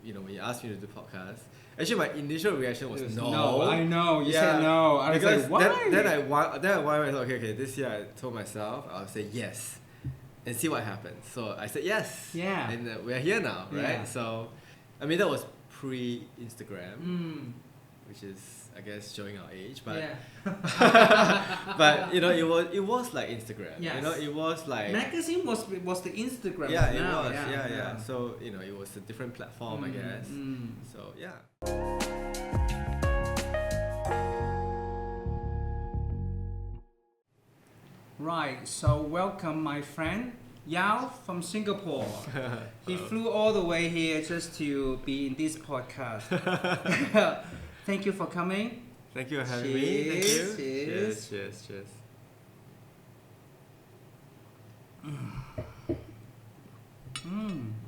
when you asked me to do podcast, actually my initial reaction was no. No, I know. You said no. I was like, why? Then I thought, okay, this year I told myself I'll say yes and see what happens. So I said yes. Yeah. And we're here now, right? Yeah. So, I mean, that was pre-Instagram, which is, I guess, showing our age, but but it was like Instagram. Yes. It was like magazine was the Instagram. Yeah, it now. was. Yeah. So it was a different platform, I guess. So yeah. Right. So welcome, my friend Yeow from Singapore. He flew all the way here just to be in this podcast. Thank you for coming. Thank you for having me. Thank you. Cheers. Cheers.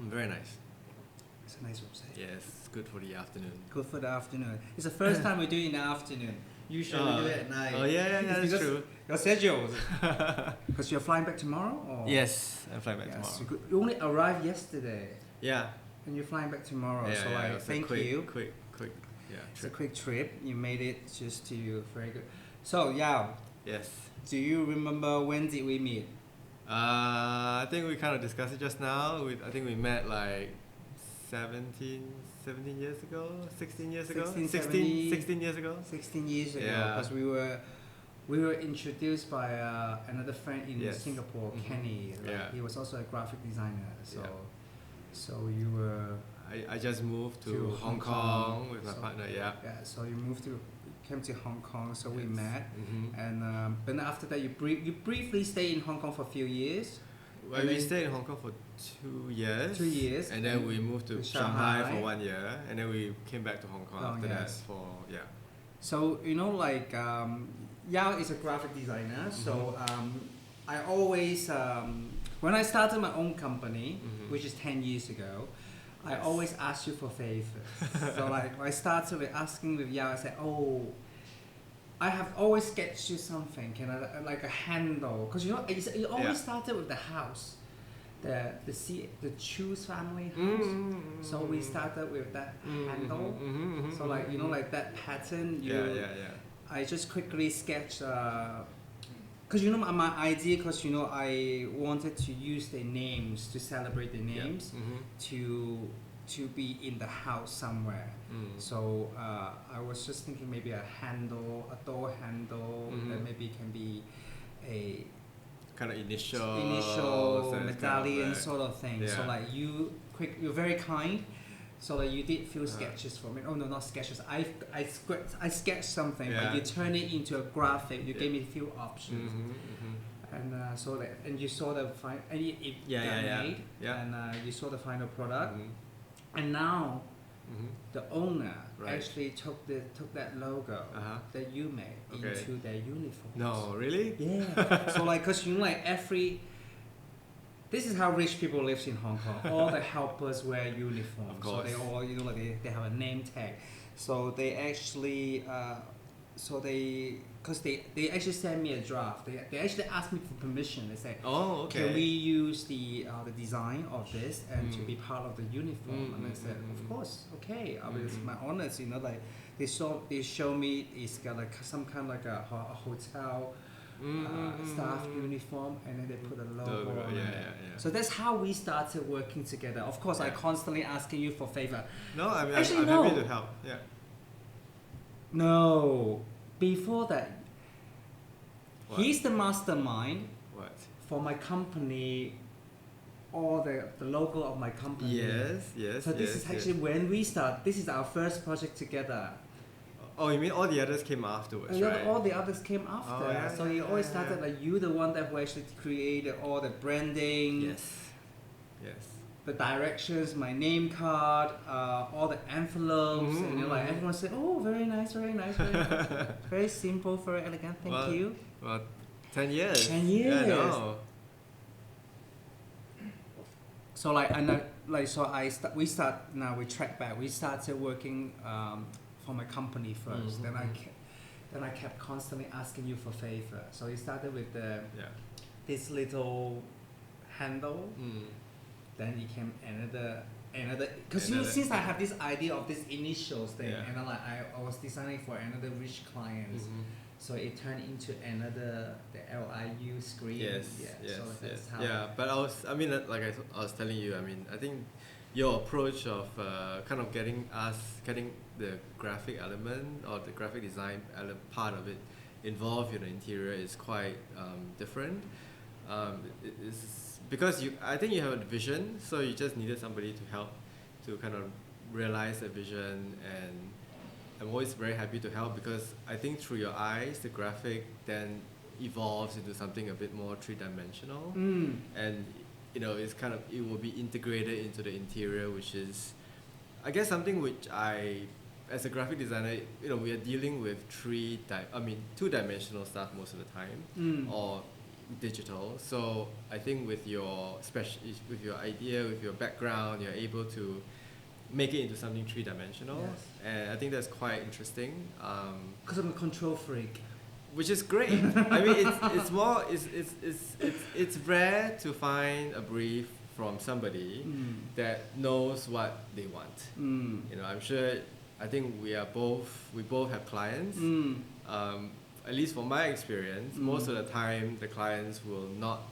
Very nice. It's a nice rosé. Yes, good for the afternoon. Good for the afternoon. It's the first time we do it in the afternoon. Usually we do it at night. Oh yeah, that's true. Your schedule. Because you're flying back tomorrow? Or? Yes, I'm flying back tomorrow. You only arrived yesterday. Yeah. And you're flying back tomorrow. Yeah, so thank you. Quick. Yeah. It's a quick trip. You made it just to very good. So Yeow. Yes. Do you remember when did we meet? I think we kind of discussed it just now. I think we met like 17 years ago, 16 years ago, 16 years ago. 16 years ago, Yeah. because we were introduced by another friend in Singapore, Kenny. He was also a graphic designer. So you were. I just moved to Hong Kong with my partner. Yeah. So you came to Hong Kong. So we met, Mm-hmm. and then after that you briefly stayed in Hong Kong for a few years. Well, we stayed in Hong Kong for 2 years. 2 years. And then we moved to Shanghai for 1 year, and then we came back to Hong Kong after that for So Yeow is a graphic designer. So I always when I started my own company, which is 10 years ago, I always ask you for favors. So I started with asking with Yeow. I said, I have always sketched you something, like a handle, because it always started with the house, the Chu's family house. So we started with that handle. So like that pattern. I just quickly sketched, because my idea, because I wanted to use their names to celebrate the names, to be in the house somewhere. So I was just thinking maybe a handle, a door handle, that maybe can be a kind of initial medallion sort of thing. Yeah. So you're very kind. So you did few sketches for me. Oh no, not sketches. I sketched something, but you turn it into a graphic. You gave me a few options. And you saw the final, and it made, and you saw the final product. And now the owner actually took that logo that you made into their uniform. No, really? Yeah. So cause this is how rich people live in Hong Kong. All the helpers wear uniforms. Of course. So they all they have a name tag. So they actually because they actually sent me a draft. They actually asked me for permission. They say, can we use the design of this and to be part of the uniform? And I said, of course, okay. It's my honor. They show me it's got some kind of a hotel staff uniform, and then they put a logo on it. So that's how we started working together. Of course, I constantly asking you for favor. No, I'm no. happy to help. Yeah. No. Before that, What? he's the mastermind What? for my company, or the logo of my company. Yes. So this is actually when we start. This is our first project together. Oh, you mean all the others came afterwards, right? All the others came after. So you always started like you the one that who actually created all the branding. Yes. The directions, my name card, all the envelopes, and everyone said, "Oh, very nice, very nice." Very simple, very elegant. Thank you. Well, 10 years. 10 years. Yeah, no. So we track back. We started working for my company first. Then I kept constantly asking you for favor. So we started with this little handle. Then it came another, because since I have this idea of this initials thing, and I was designing for another rich client, so it turned into the LIU screen. Yes, so that's how but I was telling you, I think your approach of kind of getting the graphic element or the graphic design part of it involved in the interior is quite different. It's because I think you have a vision, so you just needed somebody to help to kind of realize the vision, and I'm always very happy to help because I think through your eyes the graphic then evolves into something a bit more three-dimensional, and it's kind of, it will be integrated into the interior, which is I guess something which as a graphic designer, we are dealing with two-dimensional stuff most of the time, or digital. So I think with your idea, with your background, you're able to make it into something three-dimensional, and I think that's quite interesting. Because I'm a control freak. Which is great. It's rare to find a brief from somebody that knows what they want. I'm sure. I think we both have clients. At least from my experience, most of the time the clients will not.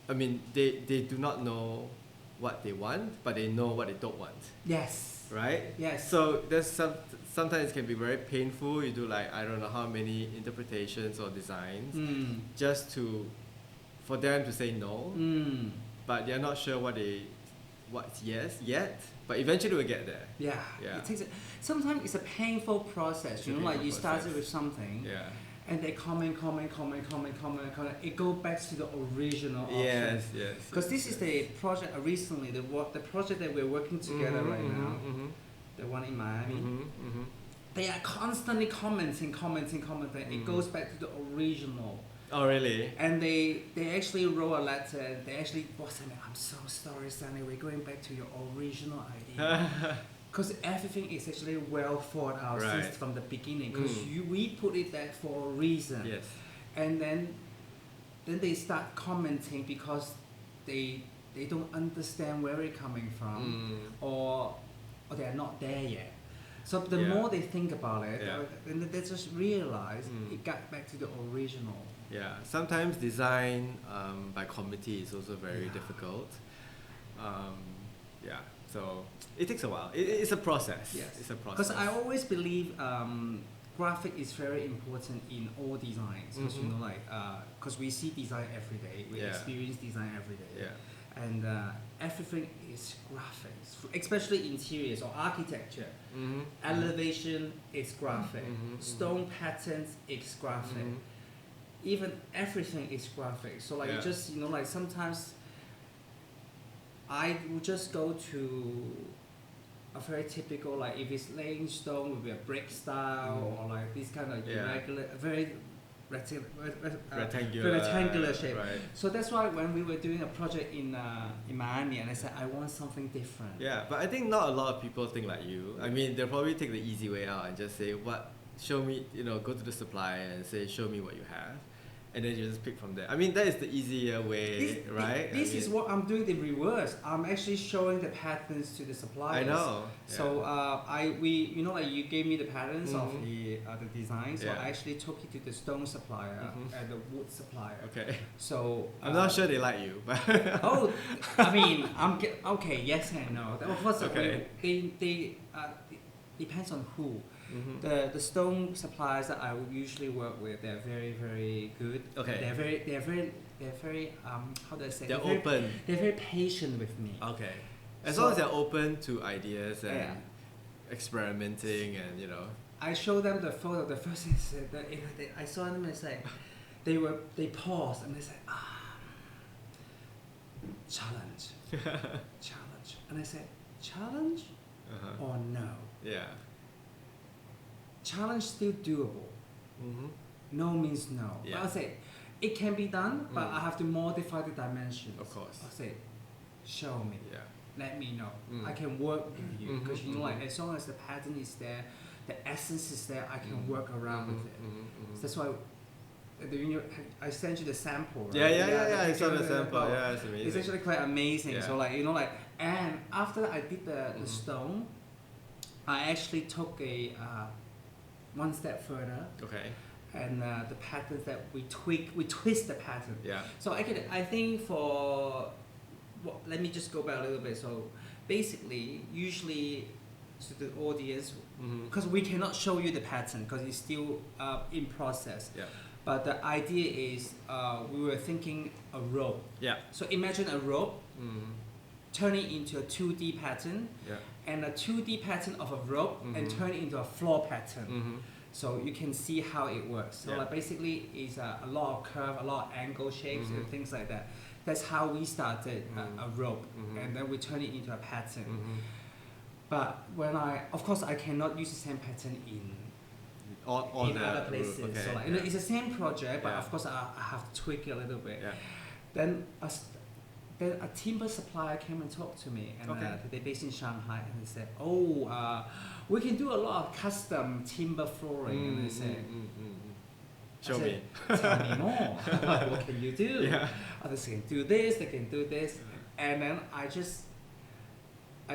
They do not know what they want, but they know what they don't want. Yes. Right? Yes. So sometimes it can be very painful. You do I don't know how many interpretations or designs just for them to say no, but they're not sure what's yes yet. But eventually we'll get there. Yeah. It takes sometimes it's a painful process. You started with something. Yeah. And they comment. It goes back to the original option. Yes. Because this is the project recently, the project that we're working together right now, the one in Miami. They are constantly commenting. It goes back to the original. Oh, really? And they actually wrote a letter. They actually, I'm so sorry, Stanley. We're going back to your original idea. Because everything is actually well thought out since from the beginning. Because we put it there for a reason. Yes. And then they start commenting because they don't understand where it's coming from, or they are not there yet. So the more they think about it, then they just realize it got back to the original. Yeah. Sometimes design by committee is also very difficult. So it takes a while. It's a process. Yes. It's a process. Because I always believe graphic is very important in all designs. Because because we see design every day, we experience design every day. Yeah. And everything is graphics, especially interiors or architecture. Elevation is graphic. Stone patterns is graphic. Even everything is graphic. So you just sometimes I would just go to a very typical, if it's laying stone with a brick style, or this kind of irregular, very rectangular shape. Right. So that's why when we were doing a project in Miami, and I said I want something different. Yeah, but I think not a lot of people think like you. They'll probably take the easy way out and just say, show me, go to the supplier and say, show me what you have. And then you just pick from there. That is the easier way, right? This is what I'm doing the reverse. I'm actually showing the patterns to the suppliers. I know. Yeah. So you gave me the patterns of the design. So I actually took it to the stone supplier and the wood supplier. Okay. So I'm not sure they like you, but okay. Yes and no. Of course, they depends on who. The stone suppliers that I would usually work with, they're very, very good. Okay. They're very how do I say? They're open. They're very patient with me. Okay. As long as they're open to ideas and experimenting, and I show them the photo. The first thing is that I saw them and say, they paused and they said, challenge, and I said, challenge or no? Yeah. Challenge still doable. No means no. Yeah. But I say it can be done, but I have to modify the dimensions. Of course. I say, show me. Yeah. Let me know. I can work with you because as long as the pattern is there, the essence is there, I can work around with it. That's why. I sent you the sample. Right? Yeah. I saw the sample. Yeah, it's amazing. It's actually quite amazing. Yeah. So And after I did the stone, I actually took a one step further. Okay. And the patterns that we twist the pattern. Yeah. So I think for, well, let me just go back a little bit. So basically, usually to the audience, because we cannot show you the pattern because it's still in process. Yeah. But the idea is we were thinking a rope. Yeah. So imagine a rope turning into a 2D pattern, and a 2D pattern of a rope and turn it into a floor pattern. So you can see how it works. So like basically it's a lot of curve, a lot of angle shapes and things like that. That's how we started a rope, and then we turn it into a pattern. But of course I cannot use the same pattern in other places. Okay, so like, it's the same project, but of course I have to tweak it a little bit. Then a timber supplier came and talked to me, and they're based in Shanghai, and they said, "Oh, we can do a lot of custom timber flooring." And they said, "Show me, tell me more. What can you do?" Yeah. Others can do this, they can do this, and then I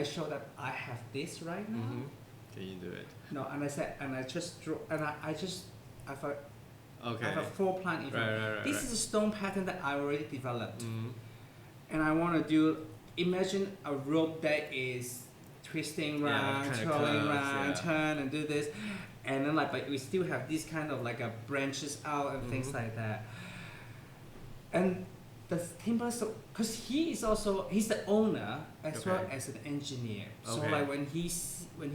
showed that I have this right now. Can you do it? No, and I said, and I just drew, and I thought, Okay. I have a floor plan in front. Right. This is a stone pattern that I already developed. And I want to imagine a rope that is twisting round, twirling round, turn and do this. And then but we still have this kind of like a branches out and things like that. And the timber, because he's the owner as well as an engineer. So like when he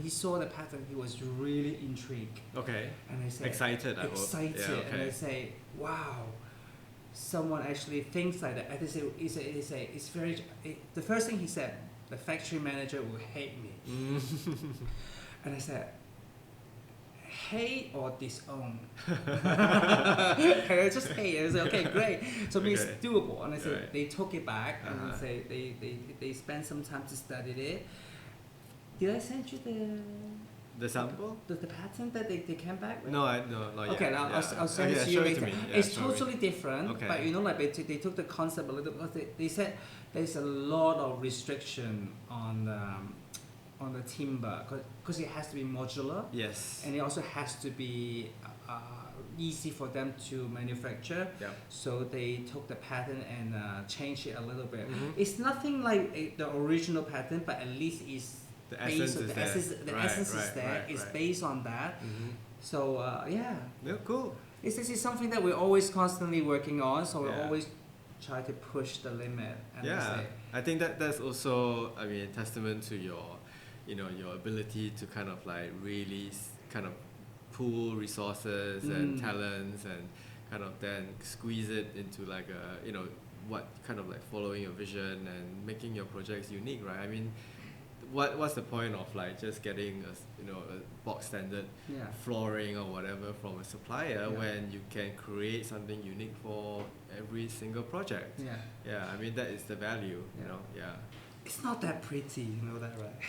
saw the pattern, he was really intrigued. Okay. And I said, excited. And I say, wow. Someone actually thinks like that. And it's very. The first thing he said, the factory manager will hate me. And I said, hate or disown? And I just hate. I said, okay, great. So it's doable. And I said, they took it back and say they spent some time to study it. Did I send you the sample? The pattern that they came back with? No, not yet. Okay, now I'll send it to you later. It's totally different, Okay. but like they took the concept a little bit. They said there's a lot of restriction on the timber because it has to be modular. Yes. And it also has to be easy for them to manufacture. Yeah. So they took the pattern and changed it a little bit. It's nothing like the original pattern, but at least it's the essence is there. The essence is there. It's based on that. So yeah, cool. It's something that we're always constantly working on. So we always try to push the limit. And I think that's also a testament to your ability to kind of like really kind of pool resources and talents and kind of then squeeze it into like a what kind of like following your vision and making your projects unique, right? What's the point of like just getting a box standard flooring or whatever from a supplier when you can create something unique for every single project? That is the value. It's not that pretty, you know that, right?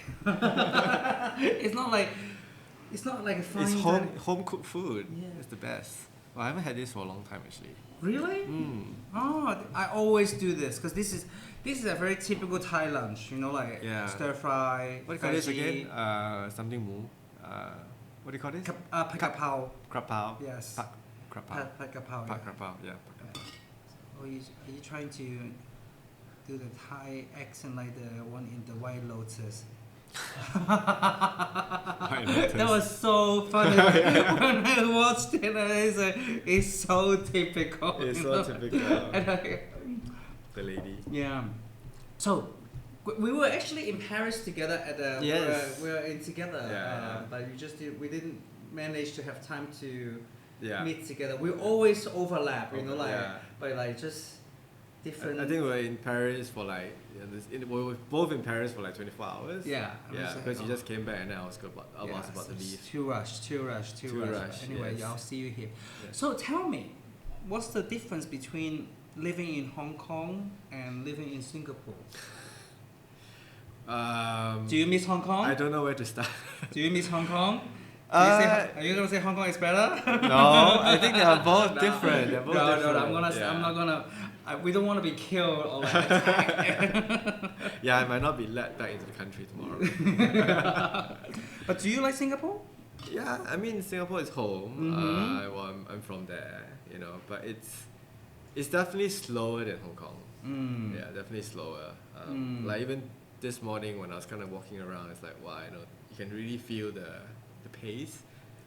It's not like a fine. It's home cooked food. It's the best. Well, I haven't had this for a long time actually. Really? Oh, I always do this because this is a very typical Thai lunch. Stir fry. What do you call this again? Something mu. What do you call this? Pak Krapao. Krapao. Yes. Pak Krapao. Pak Krapao. Pak Krapao. Yeah. Are you trying to do the Thai accent like the one in the White Lotus? That was so funny when I watched it. It's so typical. It's so typical. The lady. Yeah. So we were actually in Paris together at the. Yes. We were in together. Yeah. But we didn't manage to have time to meet together. We always overlap, but like just different. I think we were in Paris for like we were both in Paris for like 24 hours. Yeah. Because you just came back and then I was about to leave. Too rushed. Anyway, I'll see you here. Yes. So tell me, what's the difference between living in Hong Kong and living in Singapore? Do you miss Hong Kong? I don't know where to start. Do you miss Hong Kong? Are you gonna say Hong Kong is better? No, I think they are both different. They're both different. I'm not gonna. We don't want to be killed or like attacked. Yeah, I might not be let back into the country tomorrow. But do you like Singapore? Yeah, I mean Singapore is home. I'm from there, you know, but it's definitely slower than Hong Kong. Yeah, definitely slower. Like even this morning when I was kind of walking around, it's like wow, you know, you can really feel the pace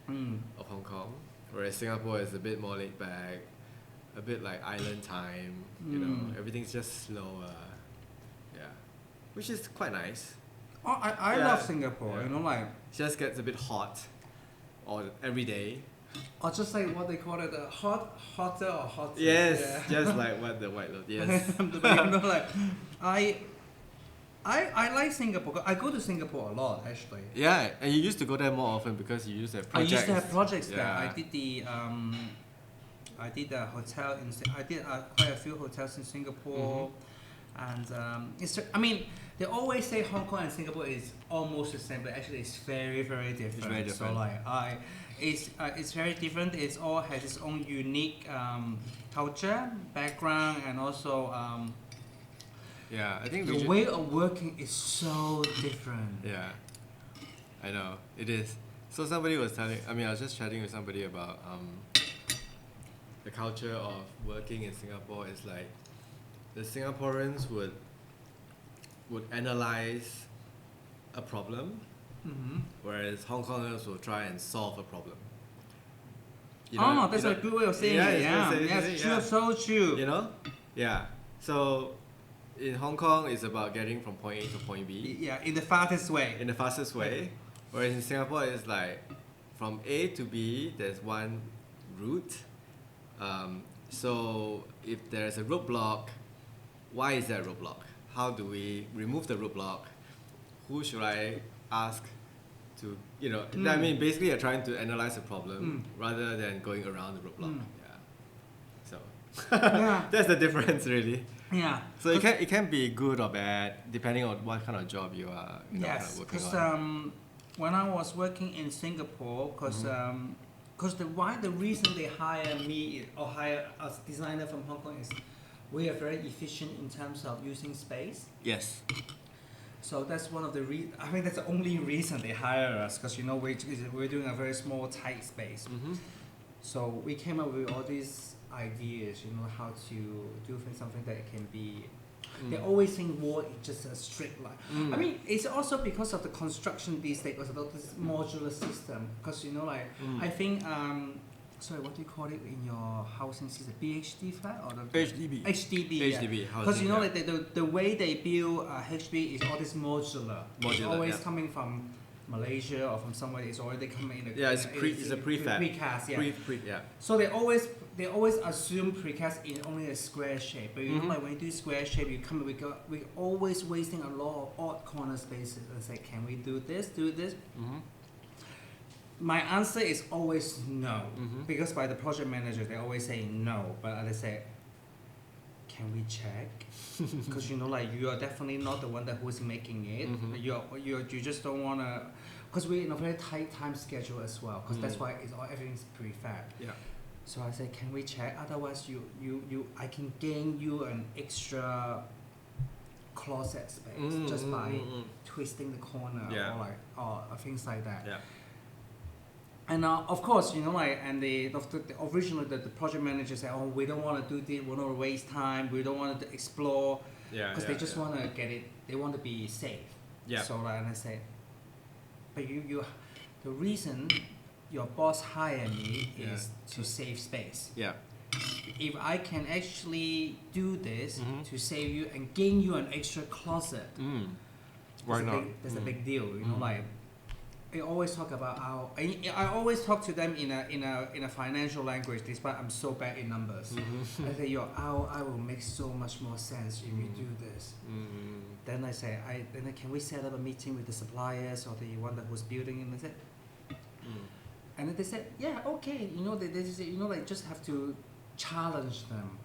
of Hong Kong, whereas Singapore is a bit more laid back, a bit like island time. You know, everything's just slower. Yeah, which is quite nice. Oh, I Yeah. love Singapore. Yeah. You know, like It just gets a bit hot, or every day. or just like what they call it, hotter or hotter. Yes, Yeah. just like what the White Lotus. Yes. You know, like I like Singapore. I go to Singapore a lot actually. Yeah, and you used to go there more often because you used to have I projects. used to have projects there. Yeah. I did a hotel in. I did quite a few hotels in Singapore, and I mean, they always say Hong Kong and Singapore is almost the same, but actually it's very very different. It's very different. So like it's very different. It's all has its own unique culture, background, and also Yeah, I think the way of working is so different. Yeah, I know it is. So somebody was telling. I mean, I was just chatting with somebody about the culture of working in Singapore. Is like the Singaporeans would analyze a problem, whereas Hong Kongers will try and solve a problem. You know- That's you a know- good way of saying Yeah, it. it's Yeah, good way of yeah, saying it's it, true, yeah. so true. You know, yeah. So in Hong Kong, it's about getting from point A to point B Yeah, in the fastest way. in the fastest way, whereas in Singapore, it's like from A to B, there's one route. So if there's a roadblock, why is there a roadblock? How do we remove the roadblock? Who should I ask to, you know, I mean, basically you're trying to analyze the problem rather than going around the roadblock. Yeah. So Yeah. that's the difference really. Yeah. So it can be good or bad depending on what kind of job you are kind Yes, of working because on. when I was working in Singapore, because the reason they hire me or hire a designer from Hong Kong is we are very efficient in terms of using space. Yes. So that's one of the I think that's the only reason they hire us, because you know we're doing a very small tight space. So we came up with all these ideas, you know, how to do something that can be. They always think wall is just a straight line. I mean, it's also because of the construction these days, because of this modular system. Because you know, like I think, sorry, what do you call it in your housing system? BHD flat or the HDB. HDB. HDB Because housing. you know, Yeah. like the way they build HDB is all this modular. It's Modular, always yeah. coming from Malaysia or from somewhere. It's already coming in. Yeah, it's a prefab. Precast, yeah. Yeah. So they always assume precast in only a square shape. But you know, like when you do square shape, you come we always wasting a lot of odd corner spaces. And say, can we do this? My answer is always no, because by the project manager they always say no. But they say, can we check? Because you know, like you are definitely not the one who's making it. You just don't wanna. Because we're in a very tight time schedule as well. Because that's why everything's prefab. Yeah. So I said, can we check? Otherwise, I can gain you an extra closet space just by twisting the corner Yeah. or things like that. Yeah. And of course, you know, like, and originally the project manager said, oh, we don't want to do this, we don't want to waste time, we don't want to explore, because they just want to get it, they want to be safe. Yeah. So and I said, but the reason your boss hired me is to save space. Yeah. If I can actually do this to save you and gain you an extra closet, Why not? That's a big deal, you know, like. I always talk about I always talk to them in a financial language, despite I'm so bad in numbers. I say, I will make so much more sense if we do this. Then I say, can we set up a meeting with the suppliers or the one that was building it? And I said, and then they said, yeah, okay. You know, they said, you know, like just have to challenge them.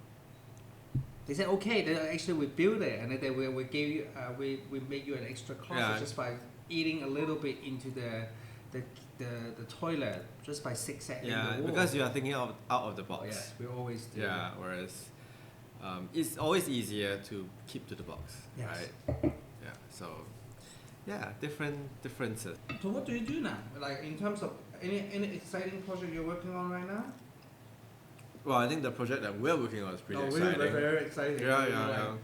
They said, okay. Then actually we build it, and then we gave you we make you an extra closet just by eating a little bit into the toilet just by zigzagging the wall. because you are thinking out of the box. Oh, yeah, we always do. Yeah, whereas it's always easier to keep to the box, Yes. right? Yeah. So, yeah, differences. So what do you do now? Like in terms of any exciting project you're working on right now? Well, I think the project that we're working on is pretty exciting. Really very exciting. Yeah.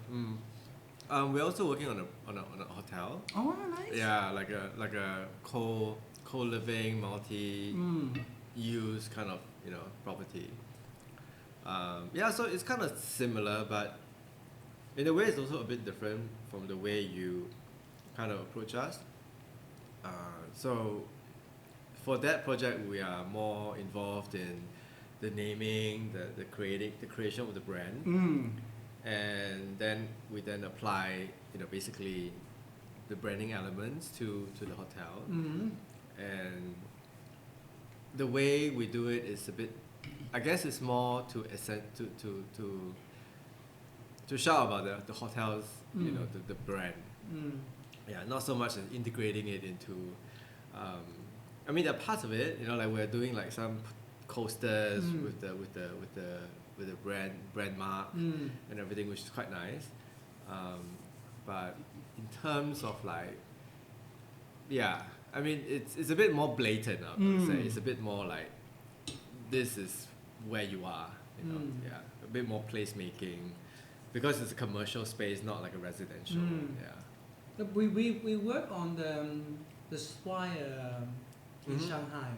We're also working on a hotel. Oh, nice. Yeah, like a co-living, multi-use kind of property. Yeah, so it's kind of similar, but in a way it's also a bit different from the way you kind of approach us. So for that project, we are more involved in the naming, the creation of the brand, and then we then apply basically the branding elements to the hotel. And the way we do it is a bit, I guess it's more to shout about the hotels, the brand. Yeah, not so much as integrating it into. I mean, there are parts of it, like we're doing like some coasters with the brand mark and everything, which is quite nice. But in terms of like, yeah, I mean, it's a bit more blatant. I would say it's a bit more like, this is where you are. Yeah, a bit more placemaking, because it's a commercial space, not like a residential. Yeah. We work on the Swire in Shanghai.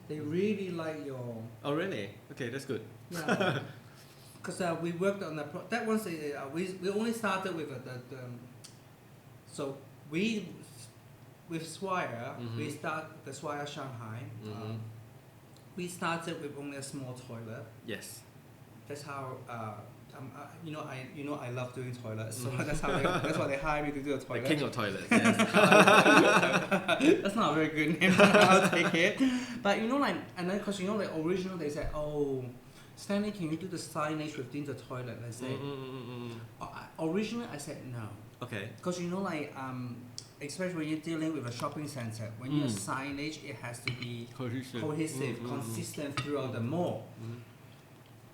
They really like your. Oh really? Okay, that's good. Yeah. Because we worked on that one. We only started with so we with Swire. We start the Swire Shanghai. We started with only a small toilet. Yes. That's how. I love doing toilets, so that's why they hire me to do the toilet. The king of toilets. Yes. That's not a very good name. I'll take it. But and then because originally they said, oh, Stanley, can you do the signage within the toilet? I said. Originally I said no. Okay. Because especially when you're dealing with a shopping center, when your signage, it has to be cohesive, consistent throughout the mall.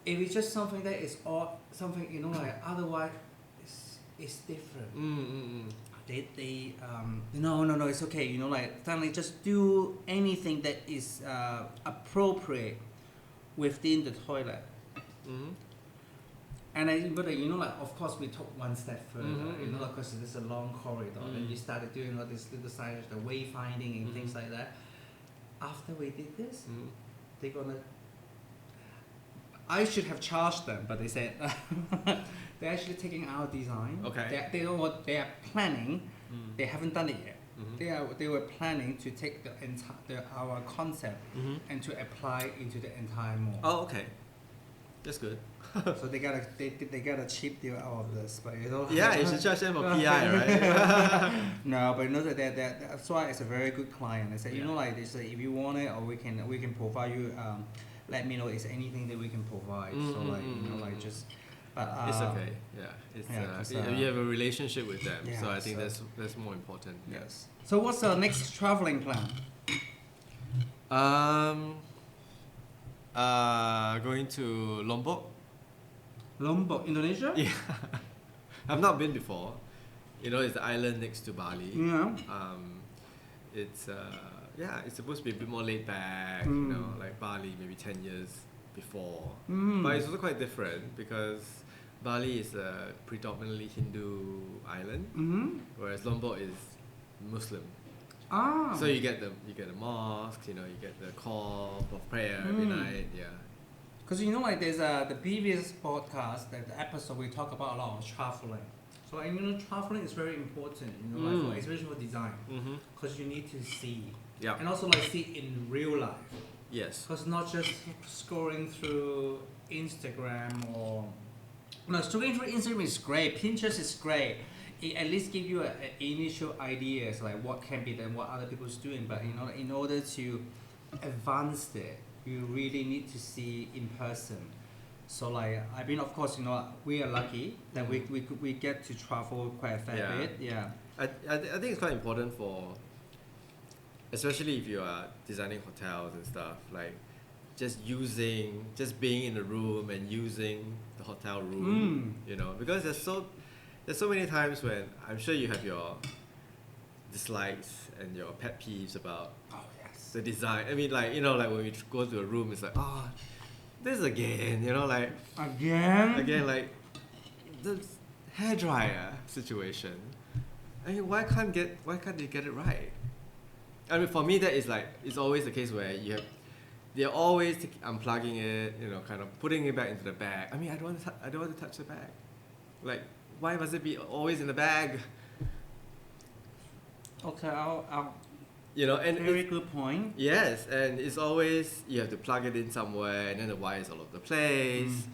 If it's just something that is otherwise it's different. They no, it's okay. Stanley, just do anything that is appropriate within the toilet. And of course we took one step further. Because there's a long corridor, and you started doing all this little signage, the wayfinding and things like that. After we did this, they're gonna. I should have charged them, but they said they're actually taking our design. Okay. They know what they are planning. They haven't done it yet. They were planning to take our concept and to apply into the entire mall. Oh, okay. That's good. So they got a cheap deal out of this, but Yeah, you should charge them for PI, right? No, but that's why it's a very good client. They say they say, if you want it, or we can provide you. Let me know if there's anything that we can provide. So just. But, it's okay. Yeah, you have a relationship with them, so I think that's more important. Yes. So what's the next traveling plan? Going to Lombok. Lombok, Indonesia? Yeah. I've not been before. It's the island next to Bali. Yeah. It's it's supposed to be a bit more laid back, like Bali maybe 10 years before. But it's also quite different because Bali is a predominantly Hindu island, whereas Lombok is Muslim. So you get the mosque, you get the call of prayer every night, Because there's the previous podcast, the episode we talk about a lot of traveling. So traveling is very important, especially for design, because you need to see, and also see in real life. Yes. Because not just scrolling through Instagram scrolling through Instagram is great. Pinterest is great. It at least give you an initial ideas like what can be done, what other people's doing. But in order to advance it, you really need to see in person. So of course, we are lucky that we get to travel quite a fair bit. Yeah. I think it's quite important especially if you are designing hotels and stuff, just being in the room and using the hotel room, you know, because there's so many times when I'm sure you have your dislikes and your pet peeves about the design. I mean, like, you know, like when we go to a room, it's like, oh, this again, you know, like again, like the hairdryer situation. I mean, why can't they get it right? I mean, for me, that is like, it's always the case where they're always unplugging it, you know, kind of putting it back into the bag. I mean, I don't want to touch the bag. Like, why must it be always in the bag? Okay, I'll you know, and very good point. Yes, and it's always you have to plug it in somewhere, and then the wire is all over the place,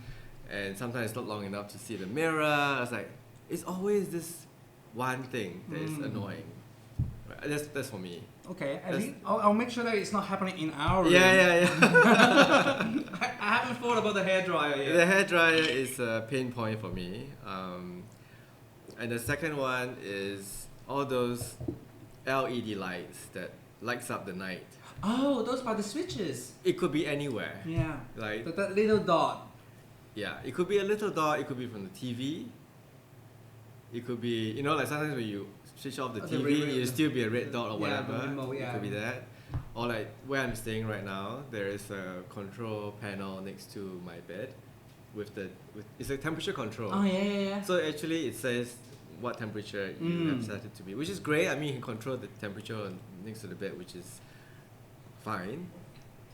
and sometimes it's not long enough to see the mirror. It's like it's always this one thing that is annoying. Right? That's for me. Okay, I'll make sure that it's not happening in our room. Yeah. I haven't thought about the hairdryer yet. The hairdryer is a pain point for me, and the second one is all those LED lights that lights up the night. Oh, those are the switches. It could be anywhere. Yeah. Like that little dot. Yeah, it could be a little dot. It could be from the TV. It could be, you know, like sometimes when you switch off the TV, it'll still be a red dot or whatever. It could be that. Or like where I'm staying right now, there is a control panel next to my bed with it's a temperature control. Oh yeah. So actually it says what temperature you have set it to be, which is great. I mean, you can control the temperature next to the bed, which is fine.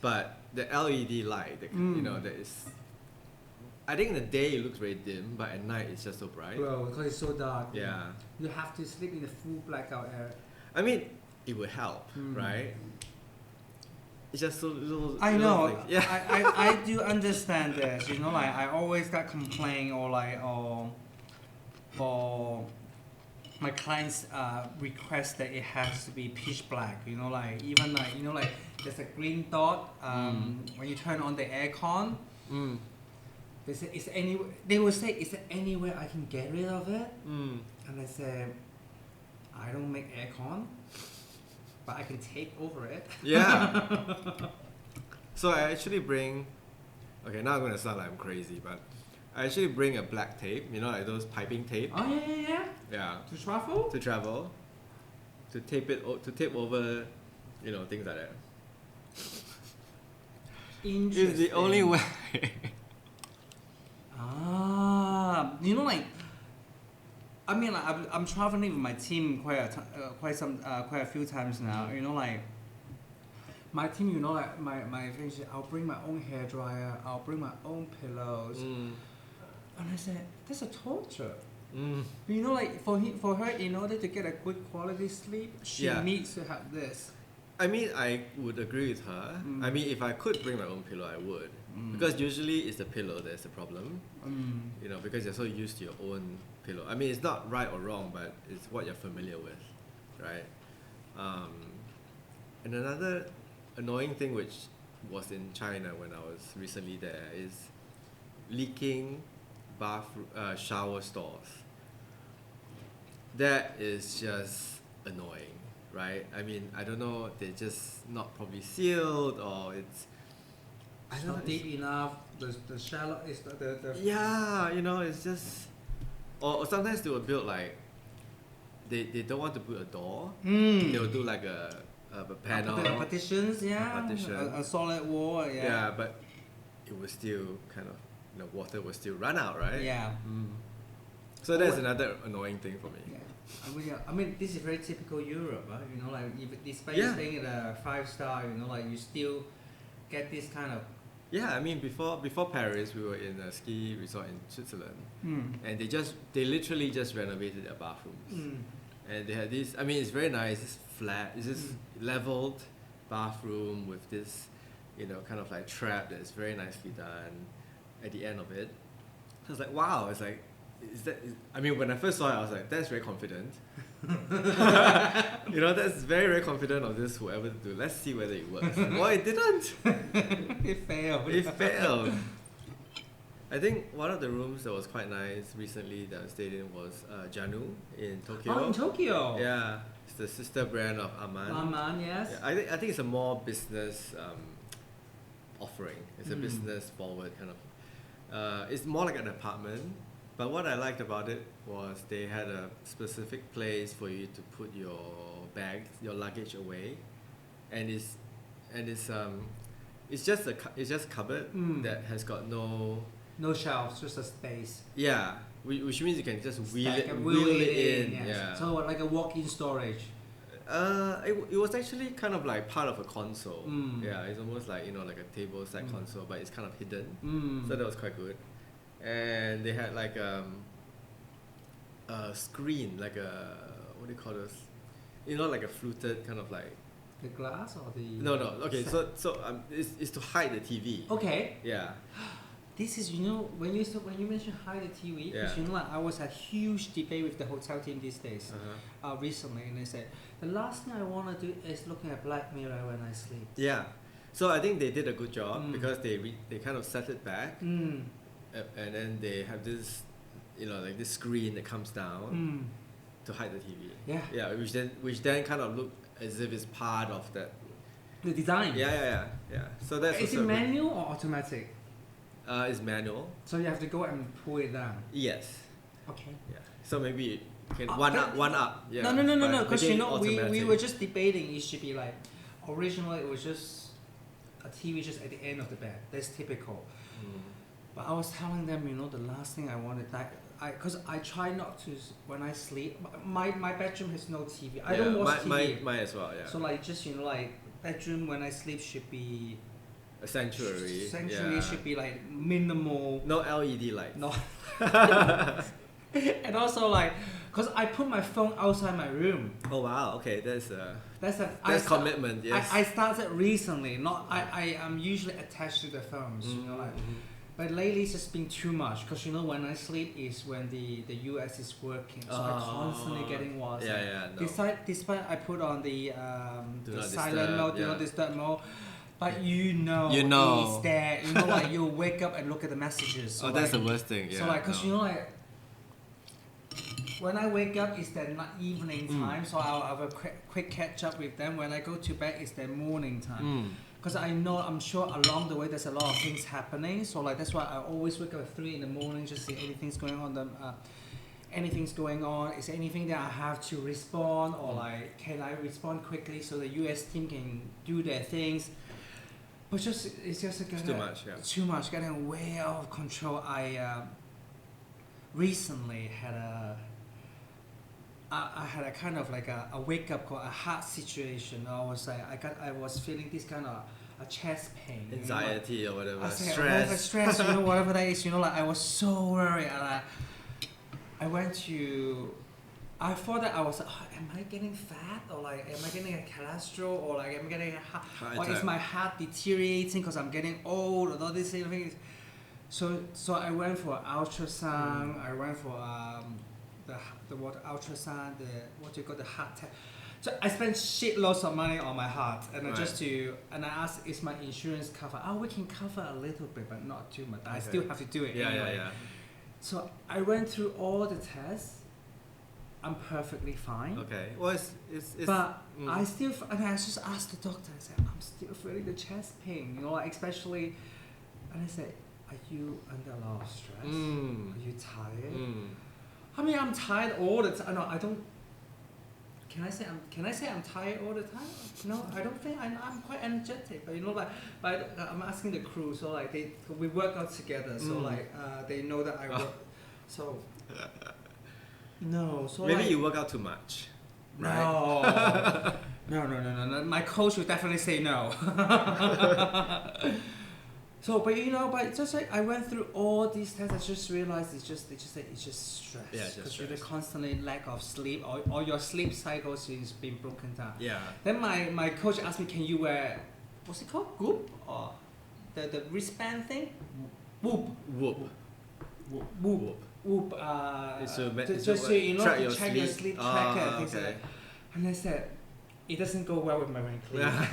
But the LED light, you know, that is. I think in the day it looks very dim, but at night it's just so bright. Well, because it's so dark. Yeah. You have to sleep in the full blackout area. I mean, it would help, right? It's just so little. I know. Things. Yeah. I do understand this. You know, like I always got complaint or my clients request that it has to be pitch black. You know, like even like there's a green dot when you turn on the aircon. They say They will say, "Is there any way I can get rid of it?" And I say, "I don't make aircon, but I can take over it." Yeah. So I actually bring. Okay, now I'm gonna sound like I'm crazy, but I actually bring a black tape. You know, like those piping tape. Oh yeah. Yeah. To travel. To tape over, you know, things like that. Interesting. It's the only way. You know, like, I mean, like, I'm traveling with my team quite a few times now. You know, like, my team, you know, like my friends, I'll bring my own hairdryer, I'll bring my own pillows, and I said that's a torture. You know, like for her, in order to get a good quality sleep, she needs to have this. I mean, I would agree with her. I mean, if I could bring my own pillow, I would. Because usually it's the pillow that's the problem. You know, because you're so used to your own pillow. I mean, it's not right or wrong, but it's what you're familiar with, right? And another annoying thing which was in China when I was recently there is leaking shower stalls. That is just annoying, right? I mean, I don't know, they're just not properly sealed, or it's not deep enough. The shallow is the yeah, you know, it's just or sometimes they will build like they don't want to put a door. They will do like a panel, partitions, a solid wall, yeah, but it was still kind of, you know, water will still run out, right? Yeah. So that's another annoying thing for me. Yeah. I mean, this is very typical Europe, right? You know, like despite staying at a 5-star, you know, like you still get this kind of. Yeah, I mean, before Paris, we were in a ski resort in Switzerland, and they literally just renovated their bathrooms, and they had this. I mean, it's very nice. It's flat. It's this leveled bathroom with this, you know, kind of like trap that's very nicely done. At the end of it, I was like, wow. It's like, I mean, when I first saw it, I was like, that's very confident. You know, that's very, very confident of this, whoever to do. Let's see whether it works. Well, it didn't. It failed. It failed. I think one of the rooms that was quite nice recently that I stayed in was Janu in Tokyo. Oh, in Tokyo. Yeah, it's the sister brand of Aman. Aman, yes. Yeah, I think it's a more business offering. It's a business forward kind of. It's more like an apartment, but what I liked about it was they had a specific place for you to put your bags, your luggage away, and it's just a cupboard that has got no shelves, just a space. Yeah, which means you can just wheel it in. Yes. Yeah. So like a walk-in storage. It was actually kind of like part of a console. Yeah, it's almost like like a table side console, but it's kind of hidden. So that was quite good. And they had like a screen, like a what do you call this? Like a fluted kind of like. The glass or the. No. Okay, so it's to hide the TV. Okay. Yeah. This is when you mention hide the TV, because like I was a huge debate with the hotel team these days, recently, and they said the last thing I want to do is looking at Black Mirror when I sleep. Yeah, so I think they did a good job because they kind of set it back, and then they have this, like this screen that comes down to hide the TV. Yeah. Yeah, which then kind of look as if it's part of that. The design. Yeah. So that's. Is it manual or automatic? It's manual. So you have to go and pull it down. Yes. Okay. Yeah. So maybe you can one up. Yeah. No. Because we were just debating. It should be like originally it was just a TV just at the end of the bed. That's typical. But I was telling them, the last thing I wanted because I try not to when I sleep. My bedroom has no TV. I don't watch TV. Mine as well. Yeah. So like just like bedroom when I sleep should be. A sanctuary. Should be like minimal. No LED light. No. And also like, cause I put my phone outside my room. Oh wow! Okay, that's commitment. Yes. I started recently. I am usually attached to the phones. But lately it's just been too much. Cause when I sleep is when the US is working, so I'm constantly getting WhatsApp. Yeah. No. Despite I put on the silent mode, do not disturb mode. But it's there. Like you'll wake up and look at the messages. So that's the worst thing. Yeah. So like, cause like when I wake up, it's their evening time. So I'll have a quick catch up with them. When I go to bed, it's their morning time. Cause I'm sure along the way there's a lot of things happening. So like that's why I always wake up at 3 in the morning just see anything's going on. Anything's going on? Is there anything that I have to respond, or like can I respond quickly so the US team can do their things? But it's just too much, yeah. Too much, getting way out of control. I recently had I had a kind of like a wake up call, a heart situation. I was feeling this kind of a chest pain, anxiety or whatever, stress, whatever that is. Like I was so worried, and I thought that I was like, am I getting fat, or like am I getting a cholesterol, or like am I getting a heart, or is my heart deteriorating because I'm getting old, or all these things. So I went for ultrasound. I went for the ultrasound, the heart test. So I spent shitloads of money on my heart, and I asked, is my insurance cover? Oh, we can cover a little bit, but not too much. I still have to do it anyway. Yeah. So I went through all the tests. I'm perfectly fine. Okay. Well, it's but I still, and I just asked the doctor. I said, I'm still feeling the chest pain. Like especially, and I said, are you under a lot of stress? Are you tired? I mean, I'm tired all the time. No, I don't. Can I say I'm tired all the time? No, I don't think I'm quite energetic. But but I'm asking the crew. So like we work out together. So like they know that I work. So. No, so maybe you work out too much, right? No. My coach would definitely say no. So, but just like I went through all these tests, I just realized it's just stress. Yeah, because you're constantly lack of sleep, or your sleep cycles is being broken down. Yeah. Then my coach asked me, can you wear what's it called, Whoop, or the wristband thing? Whoop. Just to track your sleep tracker and things like that. And I said, it doesn't go well with my Van Cleef. Yeah.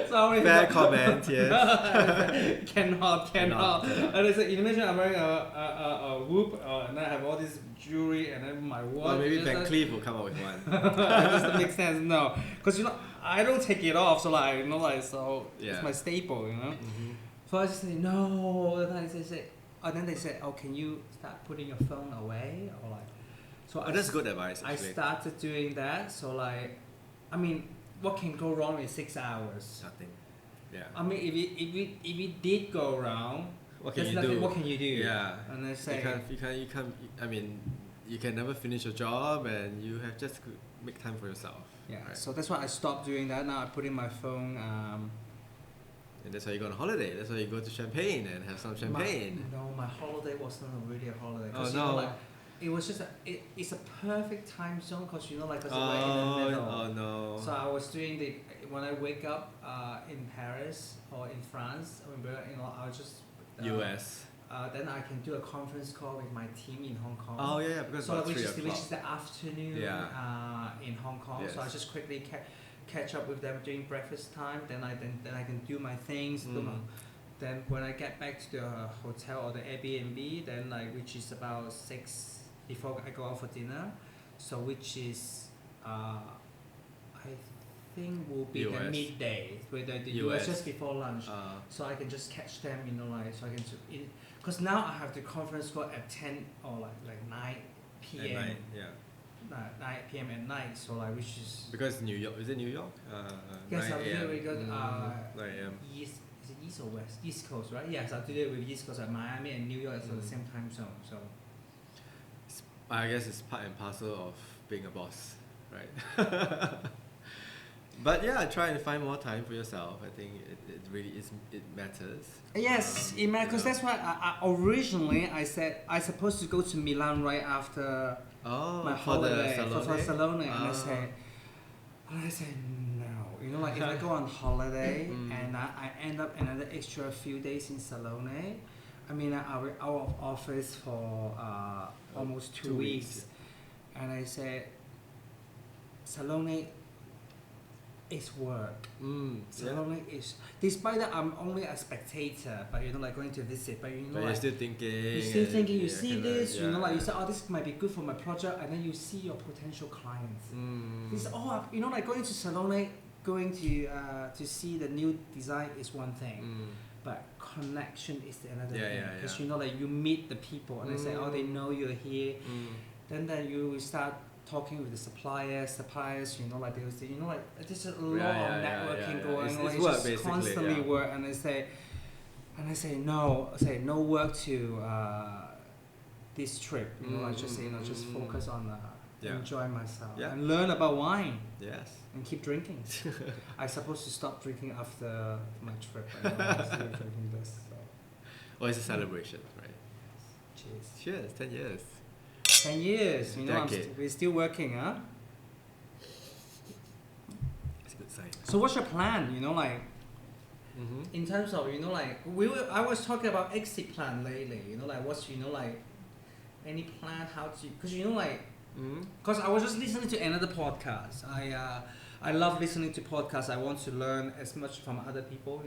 Sorry. Fair comment, yes. Cannot. And I said, imagine I'm wearing a whoop and then I have all this jewelry and then my watch. Well, maybe Van Cleef will come up with one. That doesn't make sense, no. Because I don't take it off, so Yeah. it's my staple, Mm-hmm. So I just say no. And then they said, oh, can you start putting your phone away or like? So That's good advice. I Actually. started doing that. So what can go wrong in 6 hours? Nothing. Yeah. I mean, if it did go wrong, What can there's you nothing. do? What can you do? Yeah. And I say, you can't. I mean, you can never finish your job, and you have just to make time for yourself. yeah. Right? So that's why I stopped doing that. Now I put in my phone. And that's why you go on holiday. That's why you go to Champagne and have some champagne. My holiday wasn't really a holiday. Oh 'Cause, no. It was just it's a perfect time zone because cause we're in the middle. Oh no. So I was doing when I wake up in Paris or in France, I'll just US. then I can do a conference call with my team in Hong Kong. Oh yeah, because So about which 3 is o'clock. the afternoon in Hong Kong. Yes. So I just quickly catch up with them during breakfast time. Then I can do my things. Then when I get back to the hotel or the Airbnb, then which is about 6 before I go out for dinner. So which is I think will be the US. midday with the US just before lunch. So I can just catch them, so I can because now I have the conference call at 10 or like 9 p.m. At night, yeah. 9 p.m. at night. So which is Because New York, is it New York? yes, 9 I'll do a.m. it because 9 a.m. East. Is it East or West? East Coast, right? Yes, I'll do it with East Coast. Miami and New York is at the same time zone. So I guess it's part and parcel of being a boss, right? But yeah, try and find more time for yourself. I think it really it matters. yes, it matters because that's why I originally I said I supposed to go to Milan right after my holiday for Salone, and I said no. If I go on holiday and I end up another extra few days in Salone, I mean I was out of office for almost 2 weeks, and I said Salone is work. Salone is, despite that I'm only a spectator, but going to visit, but you're still thinking. You're still thinking. You see this, you say, oh, this might be good for my project, and then you see your potential clients. This going to Salone, going to see the new design is one thing, but connection is another thing. Because you meet the people, and they say, oh, they know you're here. Then you will start talking with the suppliers, they will say, there's a lot of networking going on. It's work, just constantly work, and I say no work to this trip. Just focus on enjoy myself and learn about wine. Yes. And keep drinking. I supposed to stop drinking after my trip. I'm still drinking this. So. Well, it's a celebration, right? Cheers. Cheers, 10 years. 10 years, we're still working, huh? It's a good sign. So what's your plan, in terms of, I was talking about exit plan lately, what's, any plan, how to, because, because I was just listening to another podcast. I love listening to podcasts. I want to learn as much from other people,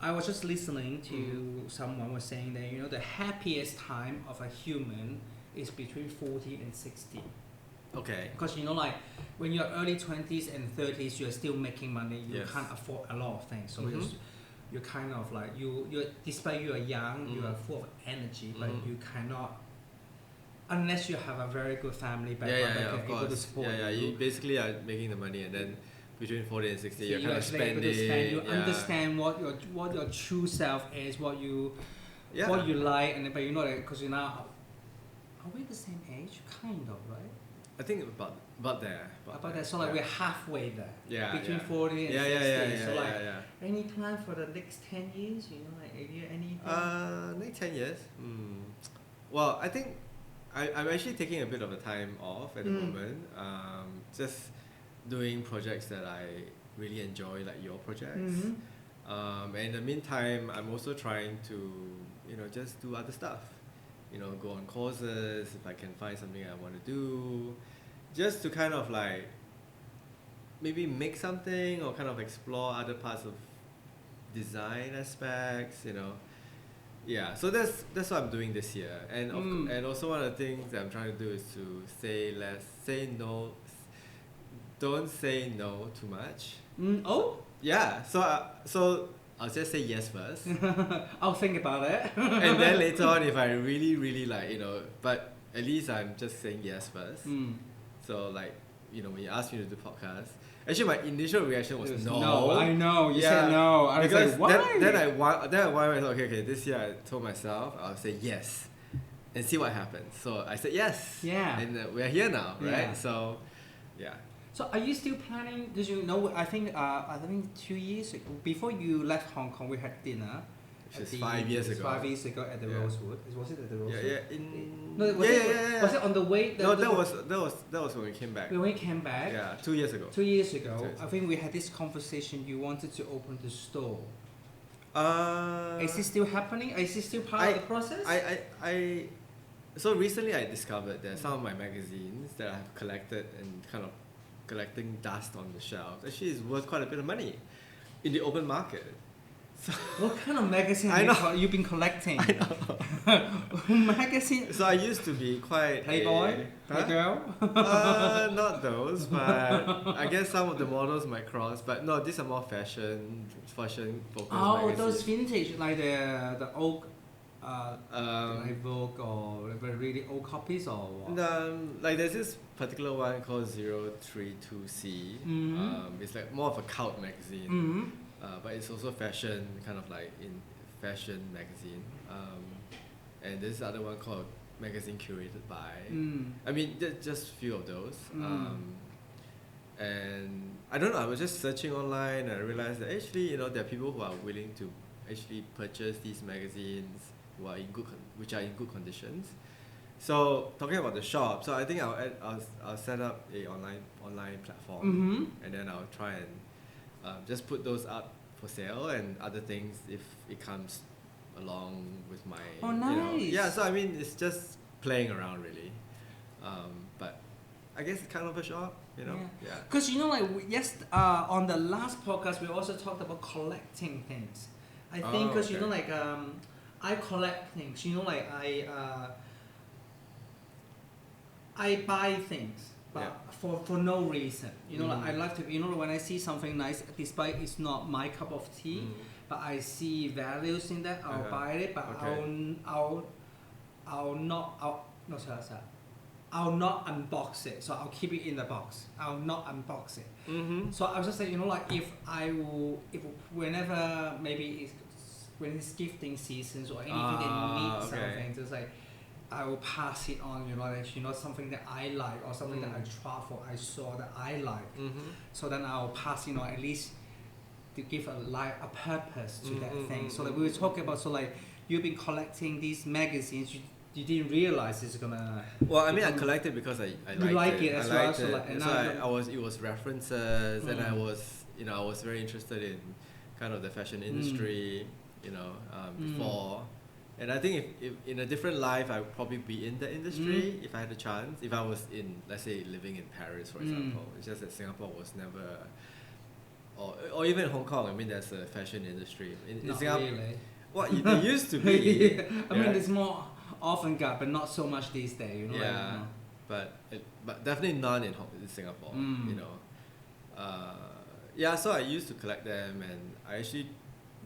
I was just listening to someone was saying that, the happiest time of a human is between 40 and 60. Okay. Because when you're early 20s and 30s, you're still making money. You can't afford a lot of things. So you're kind of you're despite you are young, you are full of energy, but you cannot, unless you have a very good family background that can able to support you. You basically are making the money, and then between 40 and 60, you're kind of spending. You understand what your true self is, what you like, and but because you're now. Are we the same age? Kind of, right? I think about there. About there. So we're halfway there. Yeah. Between 40 and 60. So any plan for the next 10 years? Anything? Next 10 years. Well, I think I'm actually taking a bit of a time off at the moment. Just doing projects that I really enjoy, like your projects. And in the meantime, I'm also trying to, just do other stuff. Go on courses if I can find something I want to do, just to kind of like maybe make something or kind of explore other parts of design aspects, you know. Yeah, so that's what I'm doing this year, and and also one of the things that I'm trying to do is to say no, don't say no too much. Oh? Yeah, so I'll just say yes first, I'll think about it. and then later on, if I really really like, you know, but at least I'm just saying yes first. So like, you know, when you asked me to do podcast, actually my initial reaction was no. No, I know. You said no. I was because like, why? then I thought, okay, this year I told myself I'll say yes, and see what happens. So I said yes. Yeah. And we're here now, right? Yeah. So, yeah. So are you still planning? Because you know, I think 2 years ago, before you left Hong Kong, we had dinner. Which is 5 years ago. 5 years ago at the Rosewood. Was it at the Rosewood? Yeah. Was it on the way? No, that was when we came back. When we came back. Yeah, 2 years ago. 2 years ago, I think we had this conversation. You wanted to open the store. Is it still happening? Is it still part of the process? So recently I discovered that some of my magazines that I've collected and kind of collecting dust on the shelves actually is worth quite a bit of money in the open market. So what kind of magazine you've been collecting? I know. Magazine? So I used to be quite Playboy? Playgirl? Not those, but I guess some of the models might cross. But no, these are more fashion focused magazines. Those vintage, like the old like Vogue or really old copies or what? Like there's this particular one called 032C. It's like more of a cult magazine. But it's also fashion, kind of like in fashion magazine. And there's other one called Magazine Curated By. I mean, just a few of those. And I don't know, I was just searching online and I realized that actually, you know, there are people who are willing to actually purchase these magazines who are which are in good conditions. So talking about the shop, so I think I'll set up a online platform, and then I'll try and just put those up for sale and other things if it comes along with my. Oh, nice. You know, yeah, so I mean it's just playing around really, but I guess it's kind of a shop, you know. Yeah. Because you know, like on the last podcast we also talked about collecting things. I think because you know, like I collect things. You know, like I buy things, but for no reason. You know, like I like to. You know, when I see something nice, despite it's not my cup of tea, but I see values in that, I'll buy it. But I'll not unbox it. So I'll keep it in the box. I'll not unbox it. So I was just saying, you know, like if whenever maybe when it's gifting seasons or anything they need something, just like I will pass it on, you know, like, you know, something that I like or something that I travel, I saw that I like. So then I'll pass, you know, at least to give a purpose to that thing. So like we were talking about, so like you've been collecting these magazines, you didn't realize it's gonna. Well, I mean, I collected because I liked it as well. I liked it. So like, and it was references, and I was very interested in kind of the fashion industry, you know, before. And I think if in a different life, I would probably be in the industry if I had a chance. If I was in, let's say, living in Paris, for example. It's just that Singapore was never, or even Hong Kong. I mean, there's a fashion industry. In Not Singapore, really. well, there used to be. I mean, there's more avant-garde, but not so much these days. You know. Yeah, like, but definitely none in Singapore. You know. So I used to collect them, and I actually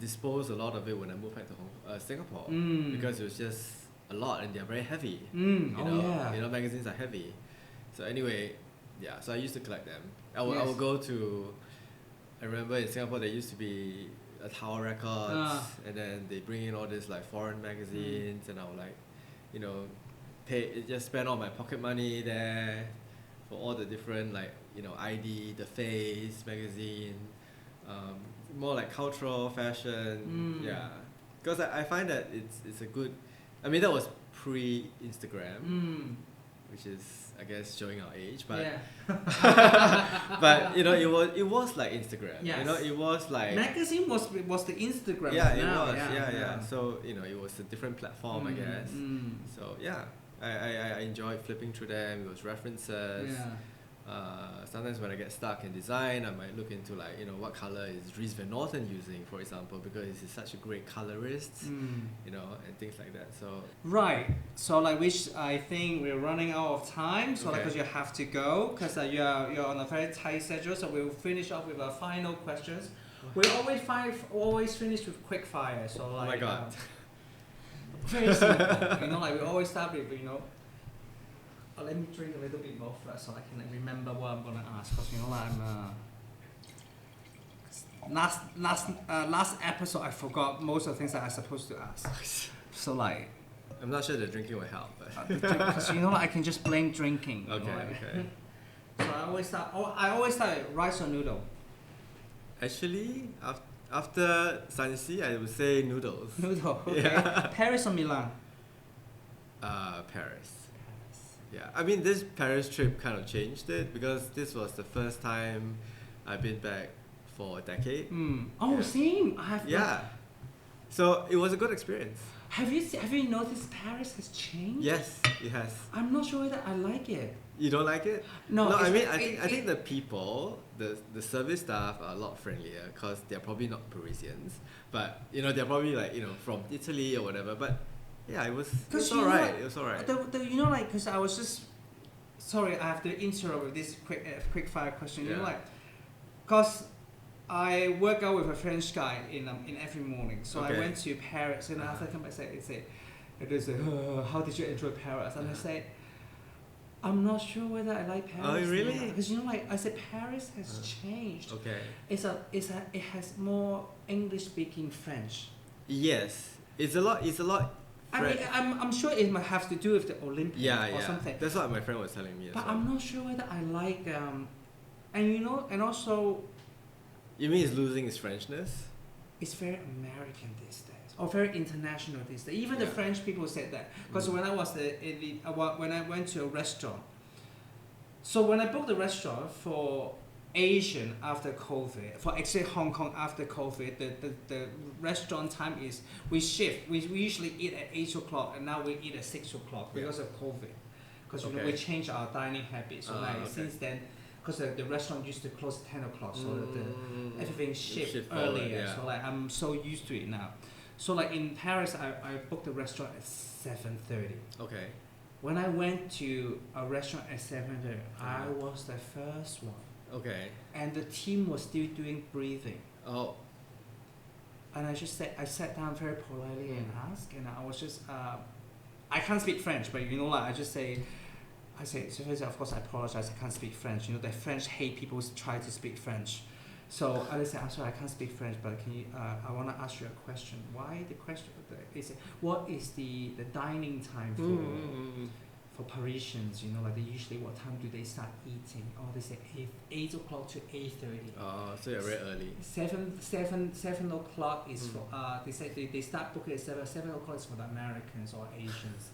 disposed a lot of it when I moved back to Singapore because it was just a lot, and they're very heavy. You know, magazines are heavy. So anyway, so I used to collect them. I would go to. I remember in Singapore there used to be a Tower Records, and then they bring in all these like foreign magazines, and I would like, you know, just spend all my pocket money there for all the different, like, you know, ID, The Face magazine, more like cultural fashion, because I find that it's a good. I mean, that was pre-Instagram, which is, I guess, showing our age, but but you know, it was like Instagram. You know, it was like magazine was the Instagram. Yeah. So you know, it was a different platform, I guess. So I enjoyed flipping through them. It was references. Sometimes when I get stuck in design, I might look into like, what color is Dries Van Noten using, for example, because he's such a great colorist, and things like that. So right. So like, which I think we're running out of time. So like, because you have to go, because you're on a very tight schedule. So we'll finish off with our final questions. We always finish with quick fire. So like, oh my god. Very simple. Like we always start with let me drink a little bit more first so I can remember what I'm gonna ask. Because I'm last episode I forgot most of the things that I'm supposed to ask. So like, I'm not sure the drinking will help, but because I can just blame drinking. Okay. So I always start with rice or noodle. Actually, after Sanxi, I would say noodles. Noodle. Okay. Yeah. Paris or Milan? Paris. Yeah, I mean, this Paris trip kind of changed it because this was the first time I've been back for a decade. Oh, yeah. Same. Yeah. So it was a good experience. Have you noticed Paris has changed? Yes, it has. I'm not sure that I like it. You don't like it? No. I mean, I think the people, the service staff are a lot friendlier because they're probably not Parisians, but they're probably like from Italy or whatever. But yeah, it was alright. It was alright. Because I was just sorry, I have to interrupt with this quick fire question. Yeah. Because I work out with a French guy in every morning. So okay. I went to Paris, and after I come back, they say, how did you enjoy Paris? And I say, I'm not sure whether I like Paris. Oh, really? Because I said Paris has changed. Okay. It has more English speaking French. Yes, it's a lot. I mean, I'm sure it might have to do with the Olympics or something. That's what my friend was telling me. But I'm not sure whether I like and also. You mean it's losing its Frenchness? It's very American these days, or very international these days. Even the French people said that. Because when I was when I went to a restaurant, so when I booked the restaurant for Asian after COVID, for actually Hong Kong after COVID, the restaurant time is we shift. We usually eat at 8 o'clock, and now we eat at 6 o'clock because of COVID. Because we changed our dining habits. So since then. Because the restaurant used to close at 10 o'clock, so everything shift earlier. Yeah. So I'm so used to it now. So in Paris, I booked the restaurant at 7:30. Okay. When I went to a restaurant at 7:30, I was the first one. Okay. And the team was still doing breathing. Oh. And I sat down very politely and asked, and I was just, I can't speak French, but I just say. I say, so of course I apologize, I can't speak French. The French hate people who try to speak French. So I just say, I'm sorry, I can't speak French, but can you, I want to ask you a question. Why the question, what is the dining time for Parisians? They usually, what time do they start eating? Oh, they say 8 o'clock to 8:30. Oh, so you're very early. 7 o'clock is for, they say they start booking at 7 o'clock is for the Americans or Asians.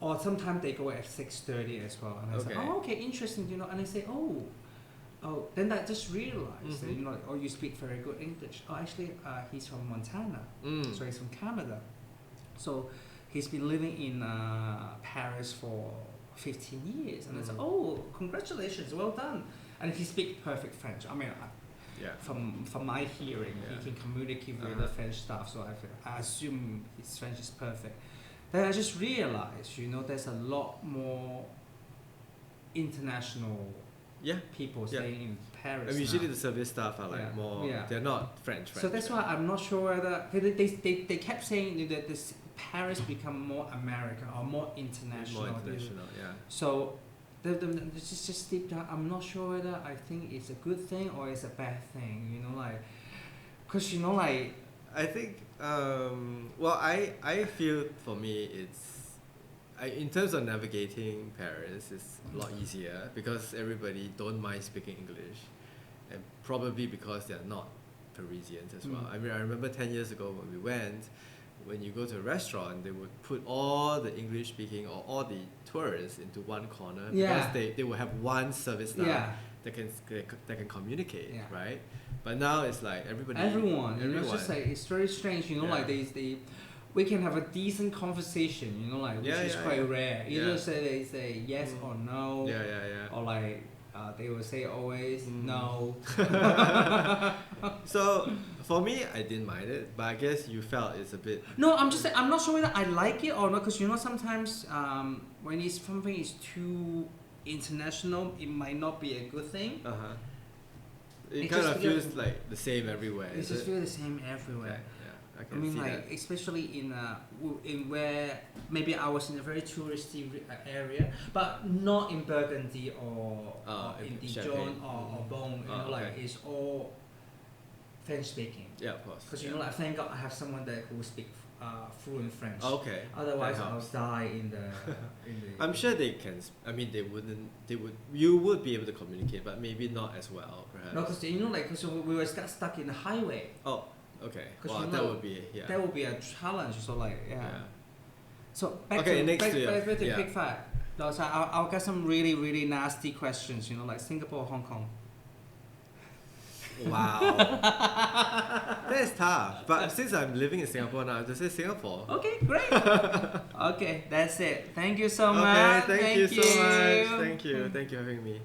Or sometimes they go at 6:30 as well, and I say, oh, okay, interesting, and I say, oh, then I just realized that, you speak very good English. Oh, actually, he's from Montana, so he's from Canada. So he's been living in Paris for 15 years, and I said, oh, congratulations, well done. And he speaks perfect French. I mean, from my hearing, he can communicate with the French staff, so I assume his French is perfect. Then I just realized, there's a lot more international people staying in Paris. I mean, usually the service staff are more, they're not French. So that's why I'm not sure whether, they kept saying that this Paris become more American or more international. So just deep down, I'm not sure whether I think it's a good thing or it's a bad thing, because I think, I feel for me in terms of navigating Paris, it's a lot easier because everybody don't mind speaking English, and probably because they're not Parisians as well. I mean, I remember 10 years ago when we went, when you go to a restaurant, they would put all the English speaking or all the tourists into one corner because they will have one service staff that can communicate, right? But now it's like everyone. It's just it's very strange, we can have a decent conversation, which is quite rare. Either say yes or no, or they will say always no. So for me, I didn't mind it, but I guess you felt it's a bit. No, I'm just saying, I'm not sure whether I like it or not, because sometimes when it's something is too international, it might not be a good thing. It kind of feels like the same everywhere. It just feels the same everywhere. Okay, yeah, I can see that. Especially in where maybe I was in a very touristy area, but not in Burgundy or in Dijon or Beaune. It's all French speaking. Yeah, of course. Because thank God I have someone there who speaks fluent French. Okay. Otherwise, I'll die in the. I'm sure they can. I mean, they wouldn't. They would. You would be able to communicate, but maybe not as well, perhaps. No, because we were stuck in the highway. Oh, okay. Well, that would be That would be a challenge. So So back to Quick Fire. No, so I'll get some really really nasty questions. Like Singapore, or Hong Kong. Wow. That is tough. But since I'm living in Singapore now, I'll just say Singapore. Okay, great. Okay, that's it. Thank you so much. Okay, thank you so much. Thank you for having me.